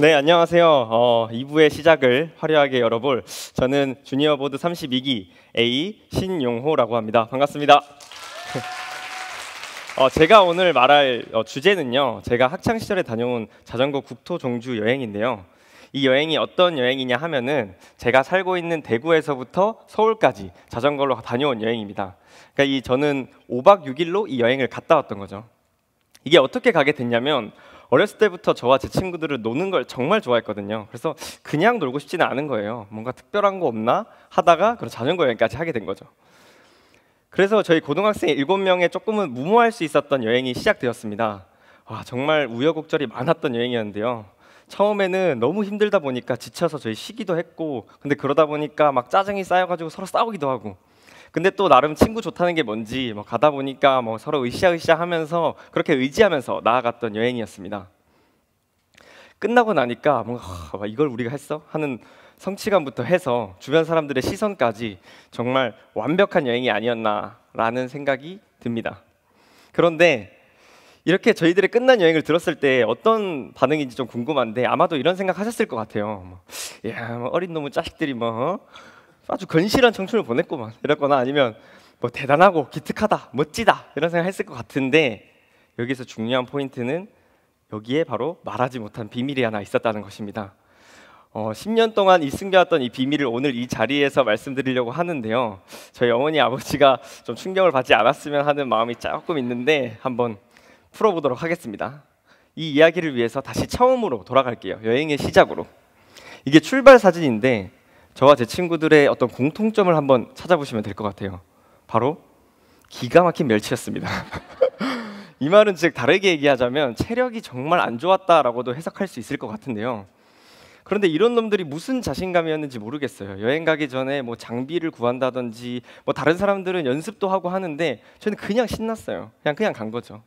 네, 안녕하세요. 2부의 시작을 화려하게 열어볼 저는 주니어 보드 32기 A 신용호라고 합니다. 반갑습니다. 제가 오늘 말할 주제는요. 제가 학창 시절에 다녀온 자전거 국토 종주 여행인데요. 이 여행이 어떤 여행이냐 하면은 제가 살고 있는 대구에서부터 서울까지 자전거로 다녀온 여행입니다. 그러니까 저는 5박 6일로 이 여행을 갔다 왔던 거죠. 이게 어떻게 가게 됐냐면 어렸을 때부터 저와 제 친구들을 노는 걸 정말 좋아했거든요. 그래서 그냥 놀고 싶지는 않은 거예요. 뭔가 특별한 거 없나 하다가 그런 자전거 여행까지 하게 된 거죠. 그래서 저희 고등학생 7명의 조금은 무모할 수 있었던 여행이 시작되었습니다. 정말 우여곡절이 많았던 여행이었는데요. 처음에는 너무 힘들다 보니까 지쳐서 저희 쉬기도 했고, 근데 그러다 보니까 막 짜증이 쌓여가지고 서로 싸우기도 하고, 근데 또 나름 친구 좋다는 게 뭔지 가다 보니까 서로 으쌰으쌰 하면서 그렇게 의지하면서 나아갔던 여행이었습니다. 끝나고 나니까 뭔가 이걸 우리가 했어? 하는 성취감부터 해서 주변 사람들의 시선까지 정말 완벽한 여행이 아니었나라는 생각이 듭니다. 그런데 이렇게 저희들의 끝난 여행을 들었을 때 어떤 반응인지 좀 궁금한데 아마도 이런 생각 하셨을 것 같아요. 야, 어린 놈의 자식들이 아주 건실한 청춘을 보냈구만 이랬거나 아니면 대단하고 기특하다, 멋지다 이런 생각 했을 것 같은데 여기서 중요한 포인트는 여기에 바로 말하지 못한 비밀이 하나 있었다는 것입니다. 10년 동안 숨겨왔던 이 비밀을 오늘 이 자리에서 말씀드리려고 하는데요. 저희 어머니 아버지가 좀 충격을 받지 않았으면 하는 마음이 조금 있는데 한번 풀어보도록 하겠습니다. 이 이야기를 위해서 다시 처음으로 돌아갈게요. 여행의 시작으로. 이게 출발 사진인데 저와 제 친구들의 어떤 공통점을 한번 찾아보시면 될 것 같아요. 바로 기가 막힌 멸치였습니다. 이 말은 즉 다르게 얘기하자면 체력이 정말 안 좋았다라고도 해석할 수 있을 것 같은데요. 그런데 이런 놈들이 무슨 자신감이었는지 모르겠어요. 여행 가기 전에 장비를 구한다든지 다른 사람들은 연습도 하고 하는데 저는 그냥 신났어요. 그냥 간 거죠.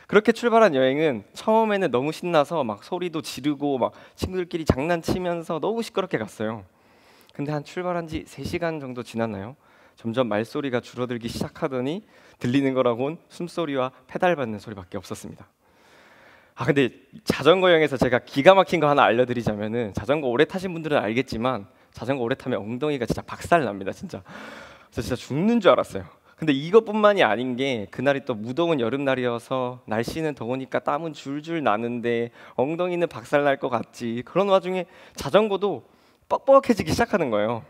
그렇게 출발한 여행은 처음에는 너무 신나서 소리도 지르고 친구들끼리 장난치면서 너무 시끄럽게 갔어요. 근데 한 출발한 지 3시간 정도 지났나요? 점점 말소리가 줄어들기 시작하더니 들리는 거라곤 숨소리와 페달 밟는 소리밖에 없었습니다. 근데 자전거 여행에서 제가 기가 막힌 거 하나 알려드리자면은 자전거 오래 타신 분들은 알겠지만 자전거 오래 타면 엉덩이가 진짜 박살납니다. 진짜. 진짜 죽는 줄 알았어요. 근데 이것뿐만이 아닌 게 그날이 또 무더운 여름날이어서 날씨는 더우니까 땀은 줄줄 나는데 엉덩이는 박살날 것 같지. 그런 와중에 자전거도 뻑뻑해지기 시작하는 거예요.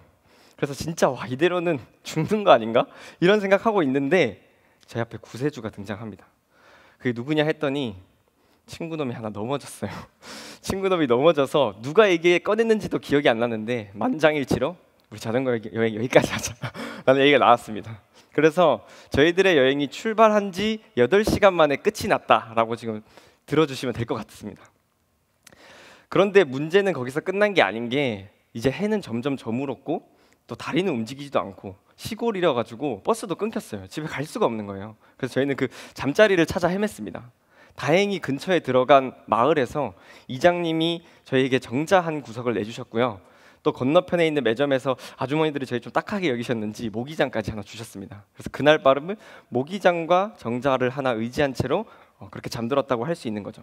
그래서 진짜 이대로는 죽는 거 아닌가? 이런 생각하고 있는데 제 앞에 구세주가 등장합니다. 그게 누구냐 했더니 친구놈이 하나 넘어졌어요. 친구놈이 넘어져서 누가 얘기 꺼냈는지도 기억이 안 나는데 만장일치로 우리 자전거 여행 여기까지 하자 라는 얘기가 나왔습니다. 그래서 저희들의 여행이 출발한 지 8시간 만에 끝이 났다라고 지금 들어주시면 될 것 같습니다. 그런데 문제는 거기서 끝난 게 아닌 게 이제 해는 점점 저물었고 또 다리는 움직이지도 않고 시골이라 가지고 버스도 끊겼어요. 집에 갈 수가 없는 거예요. 그래서 저희는 그 잠자리를 찾아 헤맸습니다. 다행히 근처에 들어간 마을에서 이장님이 저희에게 정자 한 구석을 내주셨고요. 또 건너편에 있는 매점에서 아주머니들이 저희 좀 딱하게 여기셨는지 모기장까지 하나 주셨습니다. 그래서 그날 밤을 모기장과 정자를 하나 의지한 채로 그렇게 잠들었다고 할 수 있는 거죠.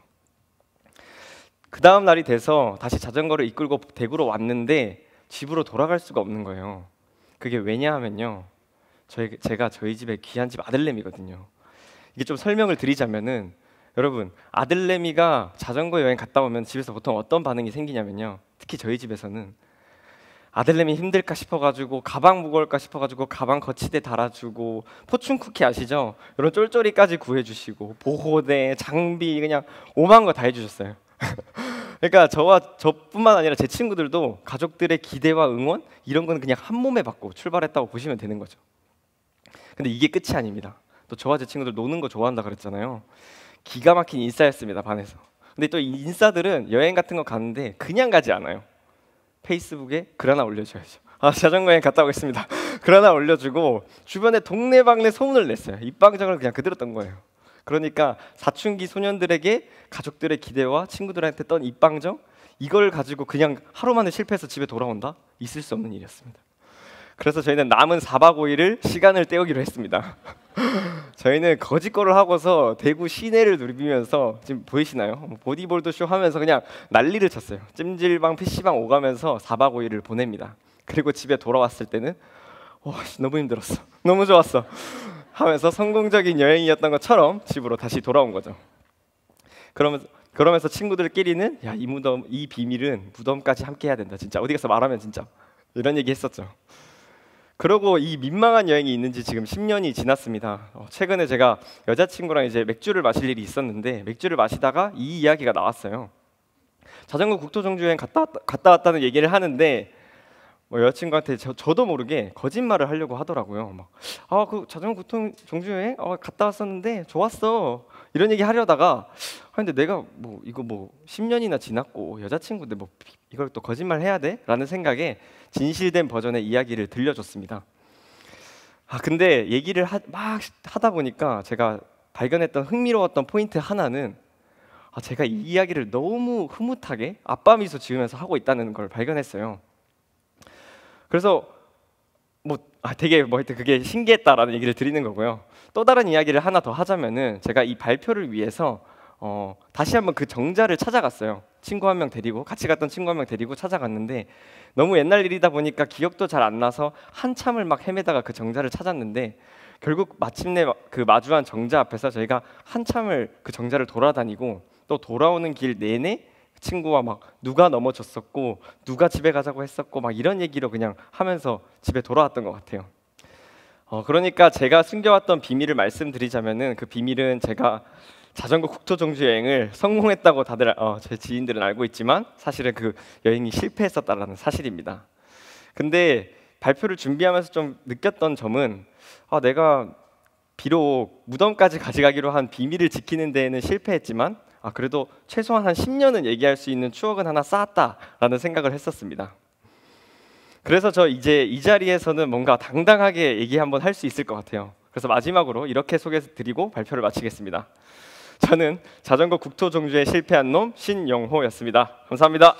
그 다음 날이 돼서 다시 자전거를 이끌고 대구로 왔는데 집으로 돌아갈 수가 없는 거예요. 그게 왜냐하면요, 제가 저희 집에 귀한 집 아들내미거든요. 이게 좀 설명을 드리자면은 여러분, 아들내미가 자전거 여행 갔다 오면 집에서 보통 어떤 반응이 생기냐면요, 특히 저희 집에서는 아들내미 힘들까 싶어가지고 가방 무거울까 싶어가지고 가방 거치대 달아주고 포춘 쿠키 아시죠? 이런 쫄쫄이까지 구해주시고 보호대, 장비 그냥 오만 거 다 해주셨어요. 그러니까 저뿐만 아니라 제 친구들도 가족들의 기대와 응원 이런 건 그냥 한 몸에 받고 출발했다고 보시면 되는 거죠. 근데 이게 끝이 아닙니다. 또 저와 제 친구들 노는 거 좋아한다 그랬잖아요. 기가 막힌 인싸였습니다, 반에서. 근데 또 이 인싸들은 여행 같은 거 가는데 그냥 가지 않아요. 페이스북에 글 하나 올려줘야죠. 자전거 여행 갔다 오겠습니다. 글 하나 올려주고 주변에 동네방네 소문을 냈어요. 입방정을 그냥 그대로 떤 거예요. 그러니까 사춘기 소년들에게 가족들의 기대와 친구들한테 떤 입방정, 이걸 가지고 그냥 하루 만에 실패해서 집에 돌아온다? 있을 수 없는 일이었습니다. 그래서 저희는 남은 4박 5일을 시간을 때우기로 했습니다. 저희는 거짓골을 하고서 대구 시내를 누비면서 지금 보이시나요? 보디볼드 쇼 하면서 그냥 난리를 쳤어요. 찜질방, PC방 오가면서 4박 5일을 보냅니다. 그리고 집에 돌아왔을 때는 와, 너무 힘들었어, 너무 좋았어 하면서 성공적인 여행이었던 것처럼 집으로 다시 돌아온 거죠. 그러면서 친구들끼리는 야, 이 비밀은 무덤까지 함께 해야 된다. 진짜 어디 가서 말하면 진짜 이런 얘기 했었죠. 그러고 이 민망한 여행이 있는지 지금 10년이 지났습니다. 최근에 제가 여자친구랑 이제 맥주를 마실 일이 있었는데 맥주를 마시다가 이 이야기가 나왔어요. 자전거 국토정주 여행 갔다 왔다는 얘기를 하는데 여자친구한테 저도 모르게 거짓말을 하려고 하더라고요. 그 자전거 국토정주 여행 갔다 왔었는데 좋았어 이런 얘기 하려다가 근데 내가 이거 10년이나 지났고 여자친구인데 이걸 또 거짓말 해야 돼? 라는 생각에 진실된 버전의 이야기를 들려줬습니다. 근데 얘기를 막 하다 보니까 제가 발견했던 흥미로웠던 포인트 하나는 제가 이 이야기를 너무 흐뭇하게 아빠 미소 지으면서 하고 있다는 걸 발견했어요. 그래서 되게 하여튼 그게 신기했다라는 얘기를 드리는 거고요. 또 다른 이야기를 하나 더 하자면은 제가 이 발표를 위해서 다시 한번 그 정자를 찾아갔어요. 친구 한 명 데리고 같이 갔던 친구 한 명 데리고 찾아갔는데 너무 옛날 일이다 보니까 기억도 잘 안 나서 한참을 막 헤매다가 그 정자를 찾았는데 결국 마침내 그 마주한 정자 앞에서 저희가 한참을 그 정자를 돌아다니고 또 돌아오는 길 내내 친구와 막 누가 넘어졌었고 누가 집에 가자고 했었고 막 이런 얘기로 그냥 하면서 집에 돌아왔던 것 같아요. 그러니까 제가 숨겨왔던 비밀을 말씀드리자면은 그 비밀은 제가 자전거 국토정주 여행을 성공했다고 다들 제 지인들은 알고 있지만 사실은 그 여행이 실패했었다라는 사실입니다. 근데 발표를 준비하면서 좀 느꼈던 점은 내가 비록 무덤까지 가져가기로 한 비밀을 지키는 데에는 실패했지만 그래도 최소한 한 10년은 얘기할 수 있는 추억은 하나 쌓았다라는 생각을 했었습니다. 그래서 저 이제 이 자리에서는 뭔가 당당하게 얘기 한번 할 수 있을 것 같아요. 그래서 마지막으로 이렇게 소개드리고 발표를 마치겠습니다. 저는 자전거 국토정주에 실패한 놈 신영호였습니다. 감사합니다.